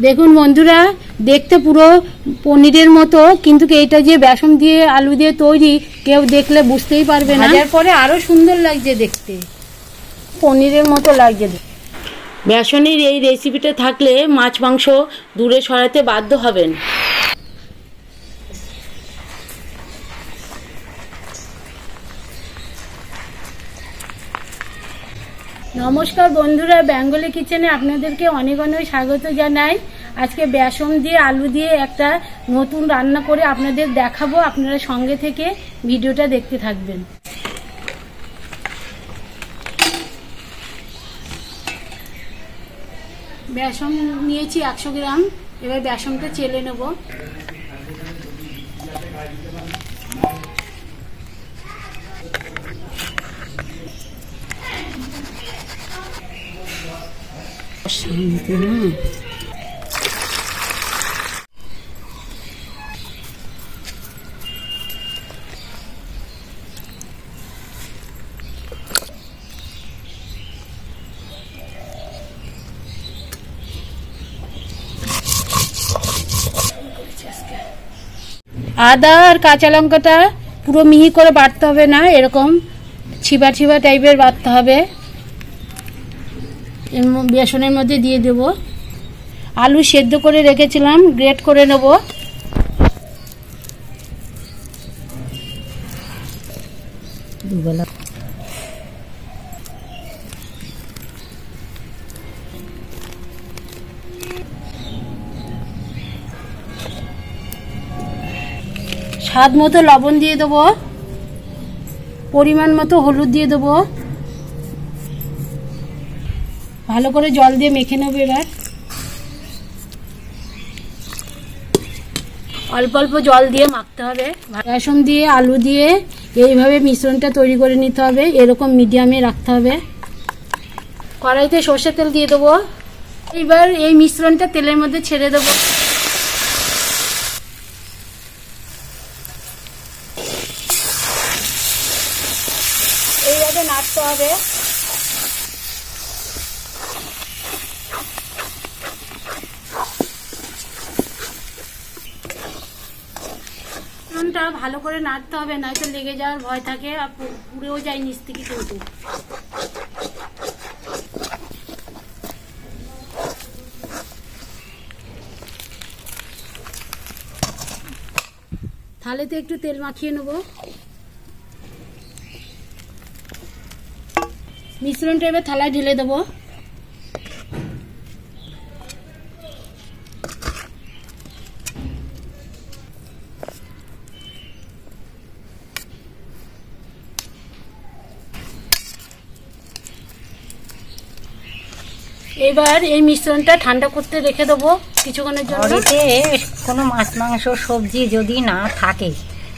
দেখুন বন্ধুরা, দেখতে পুরো পনিরের মতো, কিন্তু এটা যে বেসন দিয়ে আলু দিয়ে তৈরি কেউ দেখলে বুঝতেই পারবে না। ভাজার পরে আরো সুন্দর লাগছে দেখতে, পনিরের মতো লাগছে। বেসনের এই রেসিপিটা থাকলে মাছ মাংস দূরে সরাতে বাধ্য হবেন। নমস্কার বন্ধুরা, বেঙ্গলি কিচেনে আপনাদেরকে অনেক অনেক স্বাগত জানাই। আজকে বেসন দিয়ে আলু দিয়ে একটা নতুন রান্না করে আপনাদের দেখাবো। আপনারা সঙ্গে থেকে ভিডিওটা দেখতে থাকবেন। বেসন নিয়েছি 100 গ্রাম। এবার বেসনটা চেলে নেব। আদা আর কাঁচা লঙ্কাটা পুরো মিহি করে বাটতে হবে না, এরকম ছিবা ছিবা টাইপের বাটতে হবে। বেসনের মধ্যে দিয়ে দেব। আলু সেদ্ধ করে রেখেছিলাম, গ্রেট করে নেব। স্বাদ মতো লবণ দিয়ে দেবো, পরিমাণ মতো হলুদ দিয়ে দেবো। ভালো করে জল দিয়ে মেখে নেব। এবার অল্প অল্প জল দিয়ে মাখতে হবে। বেসন দিয়ে আলু দিয়ে এইভাবে মিশ্রণটা তৈরি করে নিতে হবে, এরকম মিডিয়ামে রাখতে হবে। কড়াইতে সর্ষের তেল দিয়ে দেবো। এবার এই মিশ্রণটা তেলের মধ্যে ছেড়ে দেবো। এইভাবে নাড়তে হবে। বেসনটা ভালো করে নাড়তে হবে, নয়তো লেগে যাওয়ার ভয় থাকে আর পুড়েও যায় নিচ থেকে। কিন্তু থালেতে একটু তেল মাখিয়ে নেব। মিশ্রণটা এবার থালায় ঢেলে দেবো। এবার এই মিশ্রণটা ঠান্ডা করতে রেখে দেবো কিছুক্ষণের জন্য। বাড়িতে কোনো মাছ মাংস সবজি যদি না থাকে,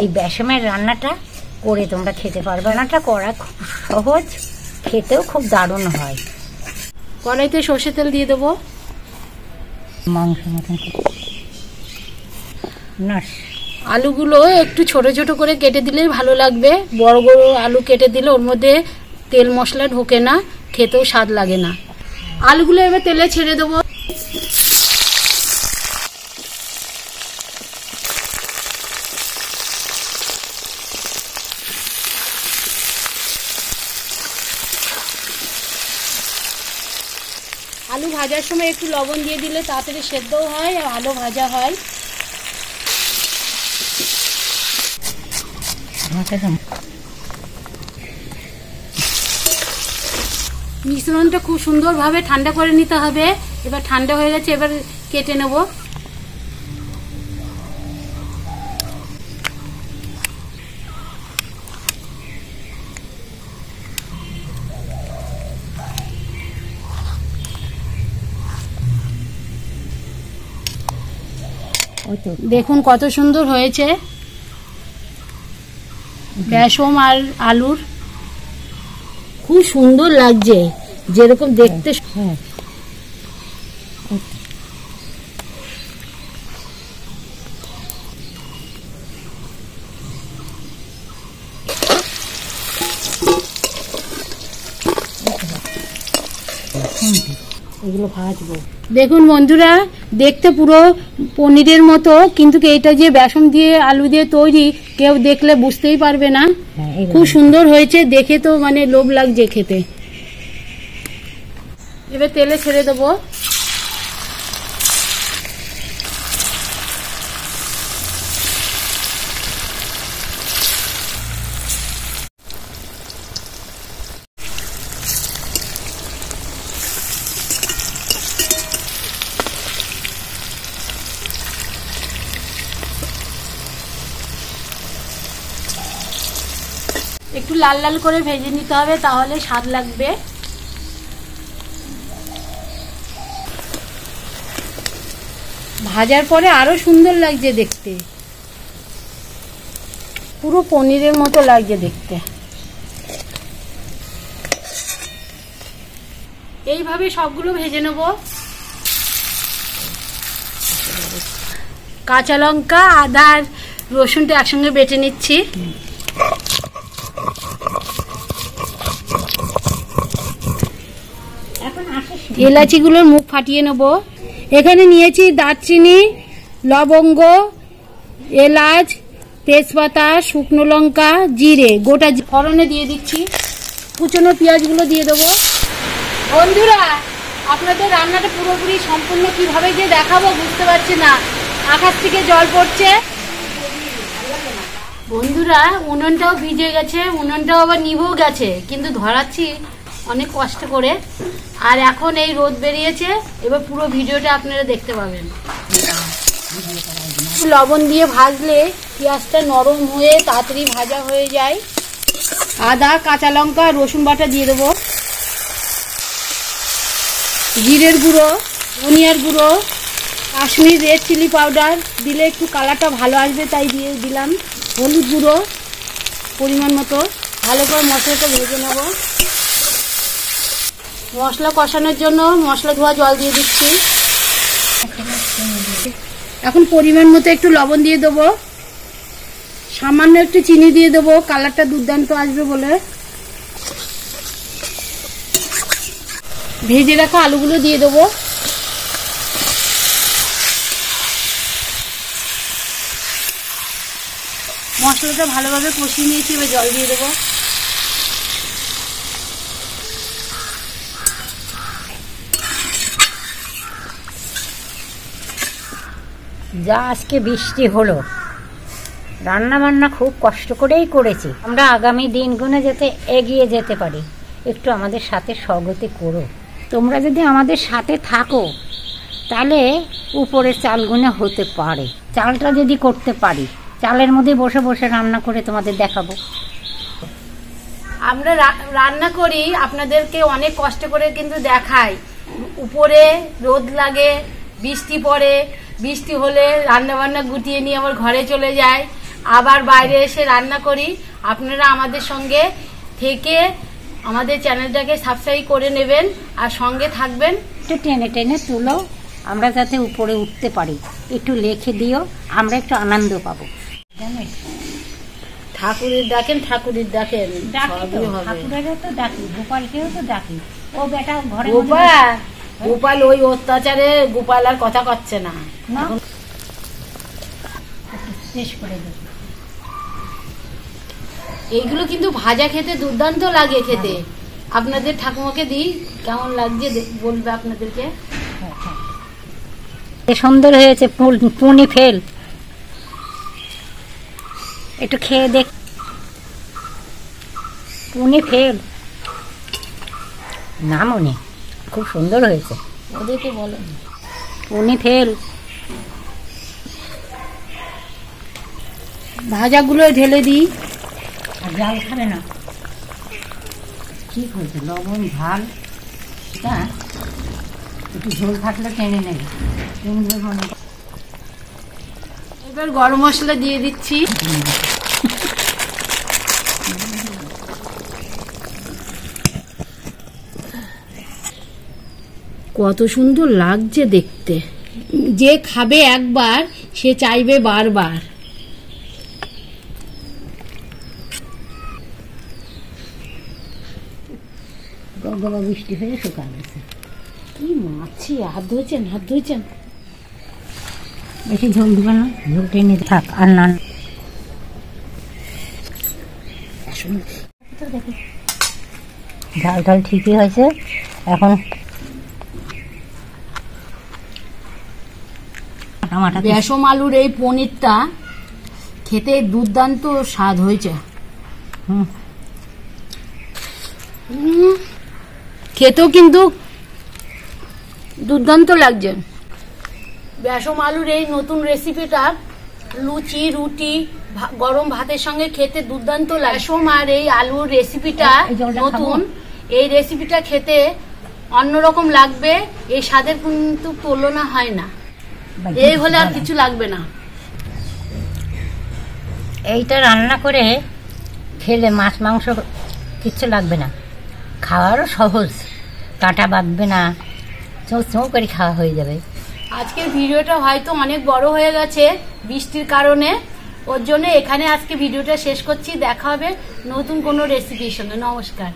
এই বেসনের রান্নাটা করে তোমরা খেতে পারবে। রান্নাটা করা খুব সহজ, খেতেও খুব দারুণ হয়। কড়াইতে সর্ষের তেল দিয়ে দেবো। মাংস মতন না, আলুগুলো একটু ছোট ছোট করে কেটে দিলেই ভালো লাগবে। বড় বড় আলু কেটে দিলে ওর মধ্যে তেল মশলা ঢোকে না, খেতেও স্বাদ লাগে না। আলুগুলো এবার তেলে ছেড়ে দেবো। আলু ভাজার সময় একটু লবণ দিয়ে দিলে তাড়াতাড়ি সেদ্ধও হয় আর আলু ভাজা হয়। মিশ্রণটা খুব সুন্দরভাবে ঠান্ডা করে নিতে হবে। এবার ঠান্ডা হয়ে গেছে, এবার কেটে নেব। দেখুন কত সুন্দর হয়েছে বেসন আর আলুর, খুব সুন্দর লাগছে যেরকম দেখতে। এগুলো ভাজবো। দেখুন বন্ধুরা, দেখতে পুরো পনিরের মতো, কিন্তু এটা যে বেসন দিয়ে আলু দিয়ে তৈরি কেউ দেখলে বুঝতেই পারবে না। খুব সুন্দর হয়েছে, দেখে তো মানে লোভ লাগছে খেতে। এবার তেলে ছেড়ে দেবো। একটু লাল লাল করে ভেজে নিতে হবে, তাহলে স্বাদ লাগবে। ভাজার পরে আরো সুন্দর লাগছে দেখতে, পুরো পনিরের মতো লাগছে দেখতে। এইভাবে সবগুলো ভেজে নেব। কাঁচা লঙ্কা, আদা আর রসুনটা একসঙ্গে বেটে নিচ্ছি। এলাচিগুলোর মুখ ফাটিয়ে নেব। এখানে নিয়েছি দারচিনি, লবঙ্গ, এলাচ, তেজপাতা, শুকনো লঙ্কা, জিরে, গোটা ফোড়নে দিয়ে দিচ্ছি। কুচনো পেঁয়াজগুলো দিয়ে দেবো। বন্ধুরা, আপনাদের রান্নাটা পুরোপুরি সম্পূর্ণ কিভাবে যে দেখাবো বুঝতে পারছি না, আকাশ থেকে জল পড়ছে। বন্ধুরা, উনুনটাও ভিজে গেছে, উনুনটাও আবার নিভেও গেছে, কিন্তু ধরাচ্ছি অনেক কষ্ট করে। আর এখন এই রোদ বেরিয়েছে, এবার পুরো ভিডিওটা আপনারা দেখতে পাবেন। লবণ দিয়ে ভাজলে পেঁয়াজটা নরম হয়ে তাড়াতাড়ি ভাজা হয়ে যায়। আদা, কাঁচা লঙ্কা, রসুন বাটা দিয়ে দেবো। জিরের গুঁড়ো, ধনিয়ার গুঁড়ো, কাশ্মীর রেড চিলি পাউডার দিলে একটু কালারটা ভালো আসবে, তাই দিয়ে দিলাম। হলুদ গুঁড়ো পরিমাণ মতো। ভালো করে মশলাটা ভেজে নেব। মশলা কষানোর জন্য মশলা ধোয়া জল দিয়ে দিচ্ছি। এখন পরিমাণ মতো একটু লবণ দিয়ে দেবো, সামান্য একটু চিনি দিয়ে দেবো, কালারটা দুর্দান্ত আসবে বলে। ভেজে রাখা আলুগুলো দিয়ে দেবো। মশলাটা ভালোভাবে কষিয়ে নিয়েছি, এবার জল দিয়ে দেবো। যা আজকে বৃষ্টি হলো, রান্না বান্না খুব কষ্ট করেই করেছি। আমরা আগামী দিনগুলো যাতে এগিয়ে যেতে পারি, একটু আমাদের সাথে সহগতি করো। তোমরা যদি আমাদের সাথে থাকো তাহলে উপরের চালগুলো হতে পারে। চালটা যদি করতে পারি, চালের মধ্যে বসে বসে রান্না করে তোমাদের দেখাবো। আমরা রান্না করি, আপনাদেরকে অনেক কষ্ট করে কিন্তু দেখাই। উপরে রোদ লাগে, বৃষ্টি পড়ে, বৃষ্টি হলে রান্না বান্না গুটিয়ে নিয়ে আবার ঘরে চলে যায়, আবার বাইরে এসে রান্না করি। আপনারা আমাদের সঙ্গে থেকে আমাদের চ্যানেলটাকে সাবস্ক্রাইব করে নেবেন আর সঙ্গে থাকবেন। একটু টেনে টেনে তুলো, আমরা যাতে উপরে উঠতে পারি। একটু লিখে দিও, আমরা একটু আনন্দ পাবো। ঠাকুরের ডাকেন, ঠাকুরের ডাকেন, ঠাকুরেরও তো ডাকি, গোপালকেও তো ডাকি। ও বেটা ঘরে গোপাল ওই অত্যাচারে গোপাল আর কথা করছে না। শেষ করে দেব। এইগুলো কিন্তু ভাজা খেতে দুর্দান্ত লাগে খেতে। আপনাদের ঠাকুমাকে দিই, কেমন লাগছে বলবে আপনাদেরকে। সুন্দর হয়েছে, পুনি ফেল, একটু খেয়ে দেখ। পুনি ফেল না মনে, খুব সুন্দর হয়েছে। ওদেরকে বলেন পুনি ফেল। ভাজাগুলো ঢেলে দিই। আর ঝাল খাবে না? ঠিক হয়েছে, লবণ ঝাল এটা একটু ঝোল থাকলে টেনে নেবে। এবার গরম মশলা দিয়ে দিচ্ছি। কত সুন্দর লাগছে দেখতে, যে খাবে একবার সে চাইবে বারবার। গবা বৃষ্টি হয়ে শুকান গেছে। কি মাছি, হাত ধুয়েছেন? হাত ধুয়েছেন? বেশি ঝোল দিবেন না, ঝোলটা নিতে থাক আর না। ঝাল ঝাল ঠিকই হয়েছে। এখন বেসম আলুর এই পনিরটা খেতে দুর্দান্ত স্বাদ হয়েছে। খেতেও কিন্তু দুর্দান্ত লাগছে। বেসম আলুর এই নতুন রেসিপিটা লুচি, রুটি, গরম ভাতের সঙ্গে খেতে দুর্দান্ত লাগে। বেসম আর এই আলুর রেসিপিটা নতুন, এই রেসিপিটা খেতে অন্যরকম লাগবে। এই স্বাদের কিন্তু তুলনা হয় না। এই হলে আর কিছু লাগবে না। এইটা রান্না করে খেলে মাছ মাংস কিচ্ছু লাগবে না, খাওয়ারও সহজ, কাঁটা বাঁধবে না, চৌ চৌ করে খাওয়া হয়ে যাবে। আজকের ভিডিওটা হয়তো অনেক বড় হয়ে গেছে বৃষ্টির কারণে, ওর জন্য এখানে আজকে ভিডিওটা শেষ করছি। দেখা হবে নতুন কোনো রেসিপির সঙ্গে। নমস্কার।